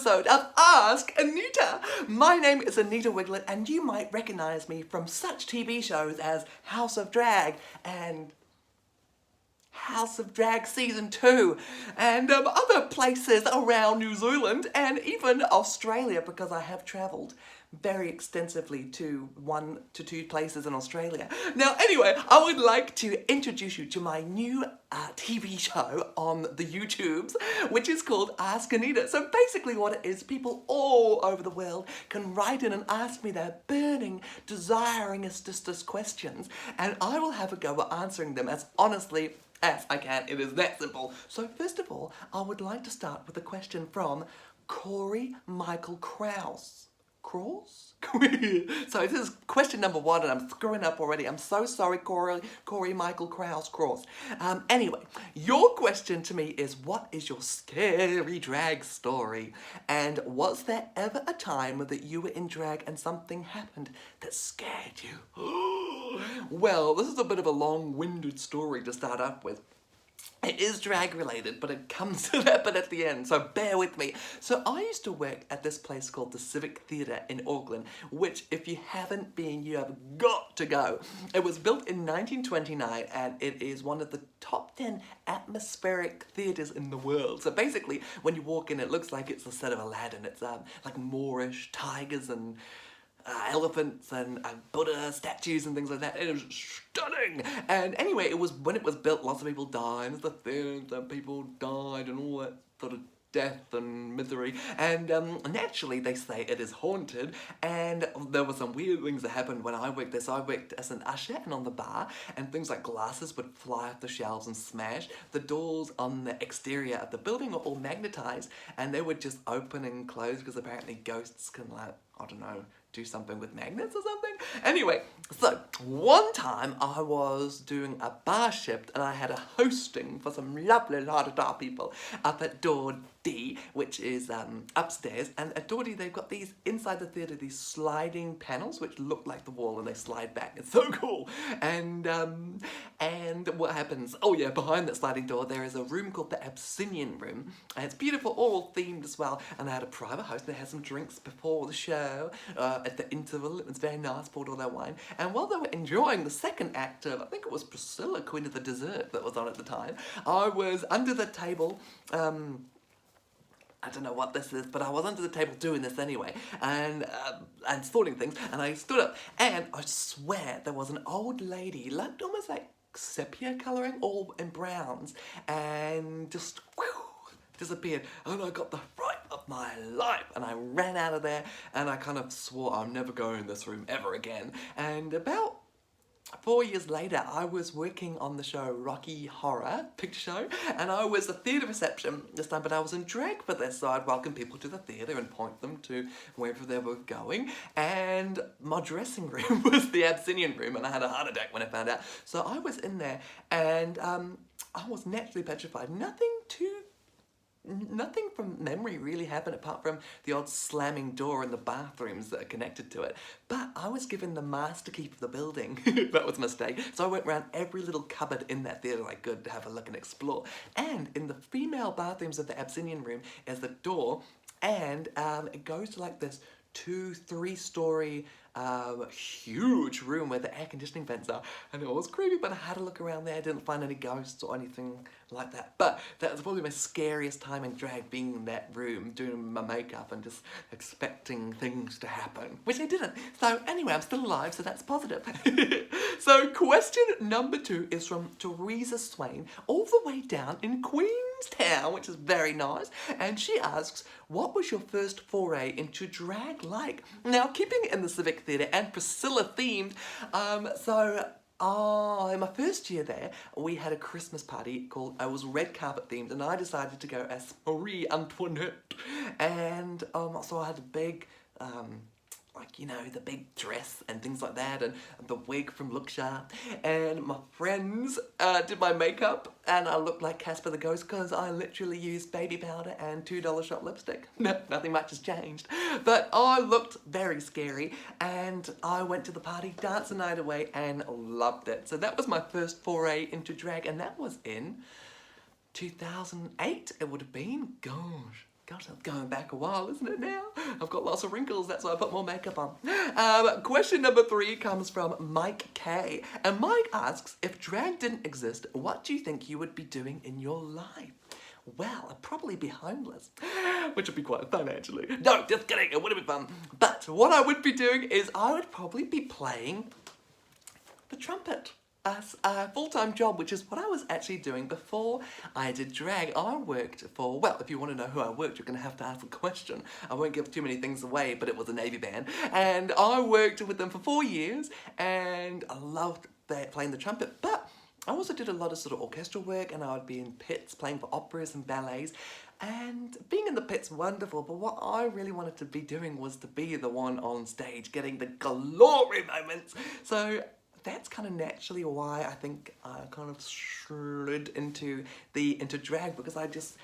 episode of Ask Anita. My name is Anita Wigl'it, and you might recognize me from such TV shows as House of Drag and House of Drag Season 2 and other places around New Zealand and even Australia, because I have travelled very extensively to 1 to 2 places in Australia. Now anyway, I would like to introduce you to my new TV show on the YouTubes, which is called Ask Anita. So basically what it is, people all over the world can write in and ask me their burning, desiringest questions, and I will have a go at answering them as honestly as I can. It is that simple. So first of all, I would like to start with a question from Corey Michael Krause. So this is question number 1, and I'm screwing up already. I'm so sorry, Corey Michael Krause. Anyway, your question to me is, what is your scary drag story? And was there ever a time that you were in drag and something happened that scared you? Well, this is a bit of a long-winded story to start up with. It is drag related, but it comes to that bit at the end, so bear with me. So I used to work at this place called the Civic Theatre in Auckland, which if you haven't been, you have got to go. It was built in 1929 and it is one of the top 10 atmospheric theatres in the world. So basically, when you walk in, it looks like it's a set of Aladdin. It's like Moorish tigers and elephants and Buddha statues and things like that. It was stunning. And anyway, when it was built, lots of people died. It's the theatre, and people died and all that sort of death and misery. And naturally, they say it is haunted. And there were some weird things that happened when I worked there. So I worked as an usher and on the bar, and things like glasses would fly off the shelves and smash. The doors on the exterior of the building were all magnetized, and they would just open and close because apparently ghosts can, like, I don't know, do something with magnets or something. Anyway, so one time I was doing a bar shift and I had a hosting for some lovely la-da-da people up at door D, which is upstairs. And at door D, they've got these, inside the theatre, these sliding panels which look like the wall and they slide back. It's so cool. And what happens? Oh yeah, behind that sliding door, there is a room called the Abyssinian Room. And it's beautiful, all themed as well. And I had a private host, and they had some drinks before the show. At the interval, it was very nice, poured all their wine. And while they were enjoying the second act of, I think it was Priscilla, Queen of the Dessert, that was on at the time, I was under the table, I don't know what this is, but I was under the table doing this anyway, and sorting things, and I stood up, and I swear there was an old lady, like almost like sepia colouring, all in browns, and just disappeared, and I got the fright of my life, and I ran out of there, and I kind of swore I'm never going in this room ever again. And about 4 years later, I was working on the show Rocky Horror Picture Show, and I was a theatre reception this time, but I was in drag for this, so I'd welcome people to the theatre and point them to wherever they were going, and my dressing room was the Abyssinian Room, and I had a heart attack when I found out. So I was in there, and I was naturally petrified. Nothing from memory really happened apart from the odd slamming door in the bathrooms that are connected to it. But I was given the master key for the building. That was a mistake. So I went around every little cupboard in that theatre I could to have a look and explore. And in the female bathrooms of the Abyssinian Room is the door, and it goes to like this 2-3 story huge room where the air conditioning vents are, and it was creepy, but I had a look around there. I didn't find any ghosts or anything like that, but that was probably my scariest time in drag, being in that room doing my makeup and just expecting things to happen, which they didn't. So anyway, I'm still alive, so that's positive. So question number 2 is from Teresa Swain, all the way down in Queenstown, which is very nice, and she asks, what was your first foray into drag like? Now, keeping it in the Civic Theatre and Priscilla themed, in my first year there, we had a Christmas party called, it was red carpet themed, and I decided to go as Marie Antoinette, and so I had a big, like, you know, the big dress and things like that, and the wig from Look Sharp, and my friends did my makeup, and I looked like Casper the Ghost because I literally used baby powder and $2 shop lipstick. Nothing much has changed, but I looked very scary, and I went to the party, danced the night away, and loved it. So that was my first foray into drag, and that was in 2008, it would have been, gosh. Gosh, that's going back a while, isn't it now? I've got lots of wrinkles, that's why I put more makeup on. Question number 3 comes from Mike K. And Mike asks, if drag didn't exist, what do you think you would be doing in your life? Well, I'd probably be homeless, which would be quite fun, actually. No, just kidding, it wouldn't be fun. But what I would be doing is I would probably be playing the trumpet as a full-time job, which is what I was actually doing before I did drag. I worked for, well, if you want to know who I worked, you're going to have to ask a question. I won't give too many things away, but it was a Navy band. And I worked with them for 4 years, and I loved playing the trumpet, but I also did a lot of sort of orchestral work, and I would be in pits playing for operas and ballets. And being in the pit's wonderful, but what I really wanted to be doing was to be the one on stage, getting the glory moments. So that's kind of naturally why I think I kind of slid into drag, because I just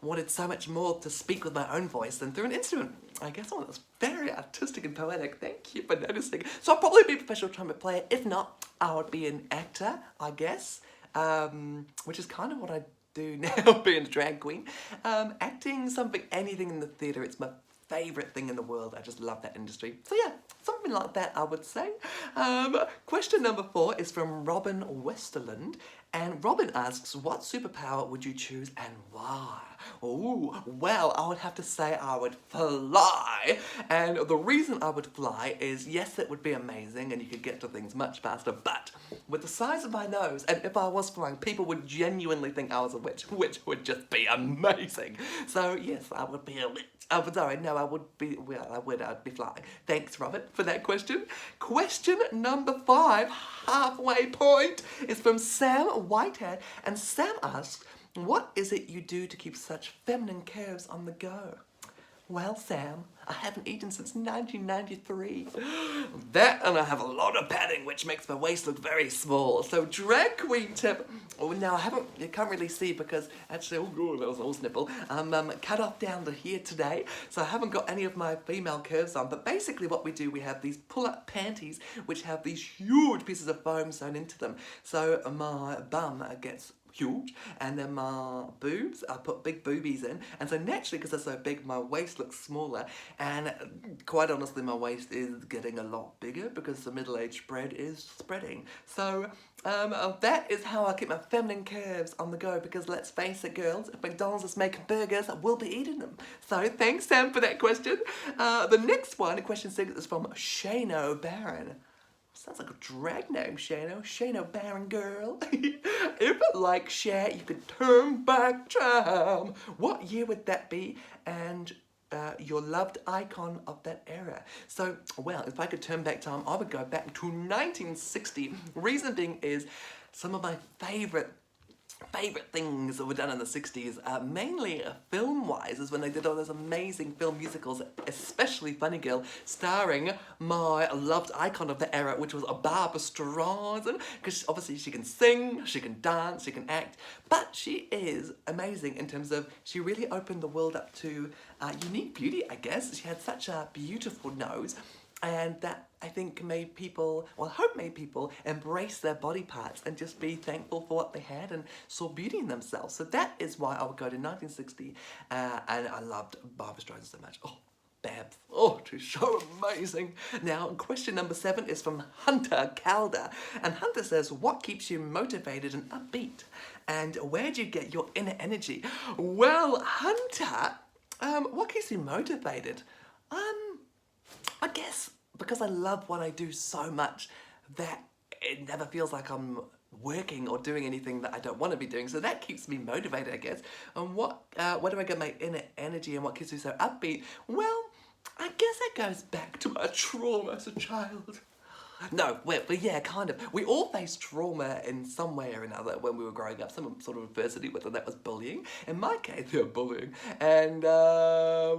wanted so much more to speak with my own voice than through an instrument. I guess one that's very artistic and poetic. Thank you for noticing. So I'll probably be a professional trumpet player. If not, I would be an actor, I guess, which is kind of what I do now, being a drag queen. Acting, something, anything in the theatre, it's my favourite thing in the world. I just love that industry. So yeah, something like that, I would say. Question number 4 is from Robin Westerland. And Robin asks, what superpower would you choose and why? Oh, well, I would have to say I would fly. And the reason I would fly is, yes, it would be amazing and you could get to things much faster, but with the size of my nose, and if I was flying, people would genuinely think I was a witch, which would just be amazing. So, yes, I would be a witch. Oh, sorry, no, I would be, well, I'd be flying. Thanks, Robert, for that question. Question number 5, halfway point, is from Sam Whitehead. And Sam asks, what is it you do to keep such feminine curves on the go? Well, Sam, I haven't eaten since 1993. That, and I have a lot of padding, which makes my waist look very small. So, drag queen tip. Oh, now you can't really see because actually, oh god, that was an horse nipple. Cut off down to here today, so I haven't got any of my female curves on. But basically, what we do, we have these pull-up panties, which have these huge pieces of foam sewn into them. So my bum gets huge, and then my boobs, I put big boobies in, and so naturally, because they're so big, my waist looks smaller, and quite honestly, my waist is getting a lot bigger because the middle-aged spread is spreading. So that is how I keep my feminine curves on the go, because let's face it, girls, if McDonald's is making burgers, we'll be eating them. So thanks, Sam, for that question. The next one, question 6, is from Shano Barron. Sounds like a drag name, Shano. Shano Barron girl. If, like Cher, you could turn back time, what year would that be? And your loved icon of that era. So, well, if I could turn back time, I would go back to 1960. Reason being is some of my favourite things that were done in the 60s, mainly film-wise, is when they did all those amazing film musicals, especially Funny Girl, starring my loved icon of the era, which was Barbra Streisand, because obviously she can sing, she can dance, she can act, but she is amazing in terms of she really opened the world up to unique beauty, I guess. She had such a beautiful nose, and that, I think, made people, well, I hope made people embrace their body parts and just be thankful for what they had and saw beauty in themselves. So that is why I would go to 1960, and I loved Barbra Streisand so much. Oh, Babs. Oh, she's so amazing. Now, question number 7 is from Hunter Calder. And Hunter says, what keeps you motivated and upbeat? And where do you get your inner energy? Well, Hunter, what keeps you motivated? I guess because I love what I do so much that it never feels like I'm working or doing anything that I don't want to be doing. So that keeps me motivated, I guess. And where do I get my inner energy and what keeps me so upbeat? Well, I guess that goes back to my trauma as a child. No, but yeah, kind of. We all faced trauma in some way or another when we were growing up, some sort of adversity, whether that was bullying. In my case, yeah, bullying. And I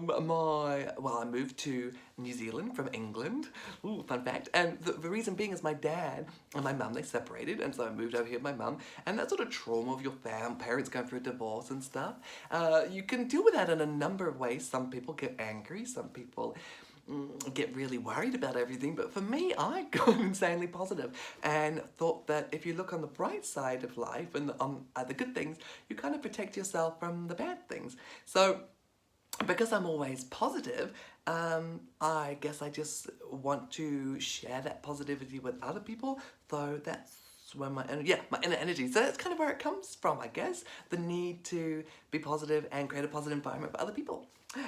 moved to New Zealand from England. Ooh, fun fact. And the reason being is my dad and my mum, they separated, and so I moved over here with my mum. And that sort of trauma of your parents going through a divorce and stuff, you can deal with that in a number of ways. Some people get angry, some people get really worried about everything, but for me, I got insanely positive and thought that if you look on the bright side of life and on the good things, you kind of protect yourself from the bad things. So because I'm always positive, I guess I just want to share that positivity with other people. So that's where my my inner energy. So that's kind of where it comes from, I guess. The need to be positive and create a positive environment for other people.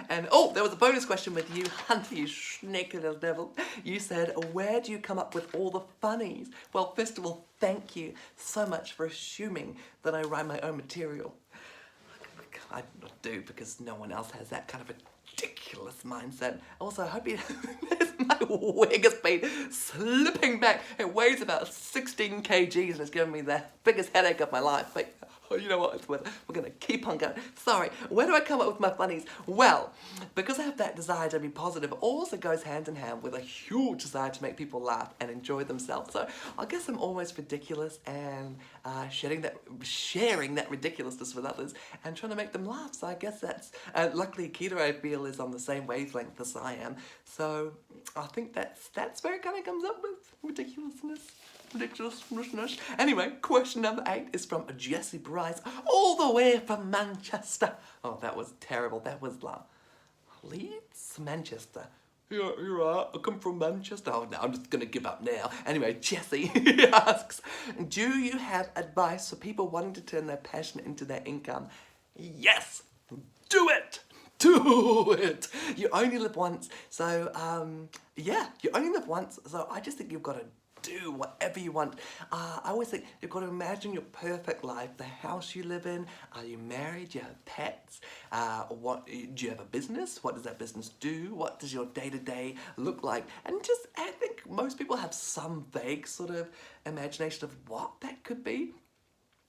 And oh, there was a bonus question with you, Hunter, you sneaky little devil. You said, where do you come up with all the funnies? Well, first of all, thank you so much for assuming that I write my own material. I do, because no one else has that kind of a ridiculous mindset. Also, I hope my wig has been slipping back. It weighs about 16 kgs and it's given me the biggest headache of my life. But you know what? We're going to keep on going. Sorry, where do I come up with my funnies? Well, because I have that desire to be positive, it also goes hand in hand with a huge desire to make people laugh and enjoy themselves. So I guess I'm always ridiculous and sharing that ridiculousness with others and trying to make them laugh. So I guess that's, luckily Keita, I feel, is on the same wavelength as I am. So I think that's where it kind of comes up with ridiculousness. Ridiculousness. Anyway, question number 8 is from Jessie Bryce, all the way from Manchester. Oh, that was terrible. That was Leeds? Manchester. You're right, I come from Manchester. Oh no, I'm just gonna give up now. Anyway, Jessie asks, do you have advice for people wanting to turn their passion into their income? Yes, do it! Do it! You only live once, so yeah, you only live once, so I just think you've got to do whatever you want. I always think you've got to imagine your perfect life, the house you live in. Are you married? Do you have pets? Do you have a business? What does that business do? What does your day-to-day look like? And just, I think most people have some vague sort of imagination of what that could be.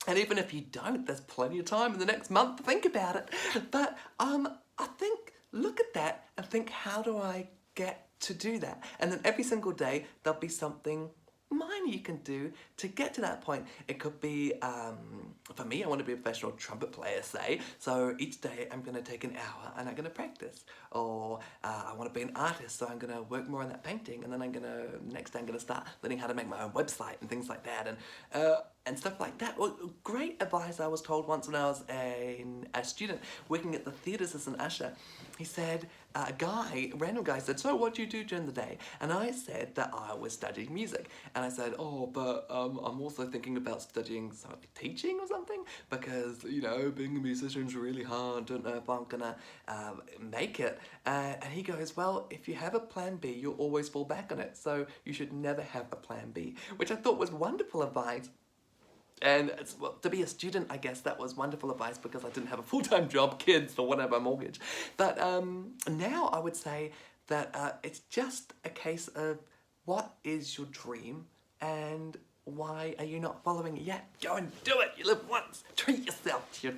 And even if you don't, there's plenty of time in the next month to think about it. But I think, look at that and think, how do I get to do that? And then every single day, there'll be something minor you can do to get to that point. It could be, for me, I want to be a professional trumpet player, say, so each day I'm going to take an hour and I'm going to practice. Or I want to be an artist, so I'm going to work more on that painting, and then next day I'm going to start learning how to make my own website and things like that, and stuff like that. Well, great advice I was told once when I was a student working at the theatres as an usher. He said, a random guy said, so what do you do during the day? And I said that I was studying music. And I said, oh, but I'm also thinking about studying teaching or something, because, you know, being a musician is really hard. Don't know if I'm gonna make it. And he goes, well, if you have a plan B, you'll always fall back on it. So you should never have a plan B, which I thought was wonderful advice. And well, to be a student, I guess that was wonderful advice, because I didn't have a full-time job, kids, or whatever, mortgage. But now I would say that it's just a case of what is your dream and why are you not following it yet? Go and do it. You live once. Treat yourself to your